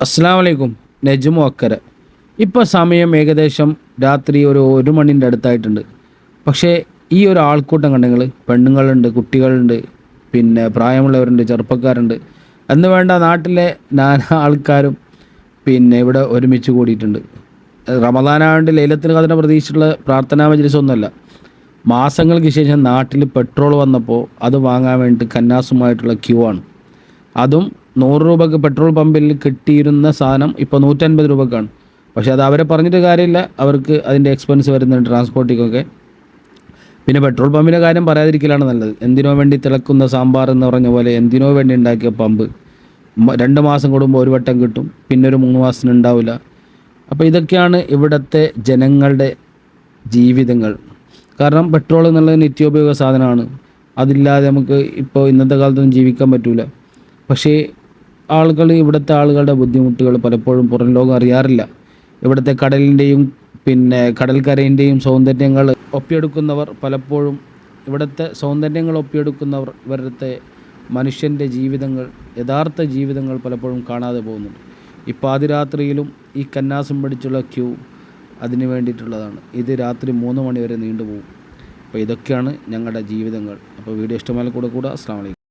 അസ്സാം വലൈക്കും. നജ്മു അക്കര. ഇപ്പോൾ സമയം ഏകദേശം രാത്രി ഒരു മണിൻ്റെ അടുത്തായിട്ടുണ്ട്. പക്ഷേ ഈ ഒരു ആൾക്കൂട്ടം കണ്ടെങ്കിൽ പെണ്ണുങ്ങളുണ്ട്, കുട്ടികളുണ്ട്, പിന്നെ പ്രായമുള്ളവരുണ്ട്, ചെറുപ്പക്കാരുണ്ട് എന്ന് വേണ്ട നാട്ടിലെ നാനാ ആൾക്കാരും പിന്നെ ഇവിടെ ഒരുമിച്ച് കൂടിയിട്ടുണ്ട്. റമദാനായതുകൊണ്ട് ലൈലത്തുൽ ഖദ്റിനെ പ്രതീക്ഷിച്ചുള്ള പ്രാർത്ഥനാ മജ്‌ലിസൊന്നുമല്ല. മാസങ്ങൾക്ക് ശേഷം നാട്ടിൽ പെട്രോൾ വന്നപ്പോൾ അത് വാങ്ങാൻ വേണ്ടി കന്നാസുമായിട്ടുള്ള ക്യൂ ആണ്. അതും 100 രൂപക്ക് പെട്രോൾ പമ്പിൽ കിട്ടിയിരുന്ന സാധനം ഇപ്പോൾ 150 രൂപക്കാണ്. പക്ഷേ അത് അവരെ പറഞ്ഞിട്ട് കാര്യമില്ല, അവർക്ക് അതിൻ്റെ എക്സ്പെൻസ് വരുന്നുണ്ട് ട്രാൻസ്പോർട്ടിക്കൊക്കെ. പിന്നെ പെട്രോൾ പമ്പിൻ്റെ കാര്യം പറയാതിരിക്കലാണ് നല്ലത്. എന്തിനോ വേണ്ടി തിളക്കുന്ന സാമ്പാർ എന്ന് പറഞ്ഞ പോലെ എന്തിനോ വേണ്ടി ഉണ്ടാക്കിയ പമ്പ് 2 മാസം കൂടുമ്പോൾ ഒരു വട്ടം കിട്ടും, പിന്നെ ഒരു 3 മാസത്തിന് ഉണ്ടാവില്ല. അപ്പോൾ ഇതൊക്കെയാണ് ഇവിടുത്തെ ജനങ്ങളുടെ ജീവിതങ്ങൾ. കാരണം പെട്രോൾ എന്നുള്ളത് നിത്യോപയോഗ സാധനമാണ്. അതില്ലാതെ നമുക്ക് ഇപ്പോൾ ഇന്നത്തെ കാലത്തൊന്നും ജീവിക്കാൻ പറ്റില്ല. പക്ഷേ ഇവിടുത്തെ ആളുകളുടെ ബുദ്ധിമുട്ടുകൾ പലപ്പോഴും പുറം ലോകം അറിയാറില്ല. ഇവിടുത്തെ കടലിൻ്റെയും പിന്നെ കടൽക്കരയിൻ്റെയും സൗന്ദര്യങ്ങൾ ഒപ്പിയെടുക്കുന്നവർ പലപ്പോഴും ഇവിടുത്തെ സൗന്ദര്യങ്ങൾ ഒപ്പിയെടുക്കുന്നവർ ഇവിടുത്തെ മനുഷ്യൻ്റെ ജീവിതങ്ങൾ, യഥാർത്ഥ ജീവിതങ്ങൾ പലപ്പോഴും കാണാതെ പോകുന്നുണ്ട്. ഈ പാതിരാത്രിയിലും ഈ കന്നാസും പിടിച്ചുള്ള ക്യൂ അതിന് വേണ്ടിയിട്ടുള്ളതാണ്. ഇത് രാത്രി 3 മണി വരെ നീണ്ടുപോകും. അപ്പോൾ ഇതൊക്കെയാണ് ഞങ്ങളുടെ ജീവിതങ്ങൾ. അപ്പോൾ വീഡിയോ ഇഷ്ടമായ കൂടെ അസ്സലാമു അലൈക്കും.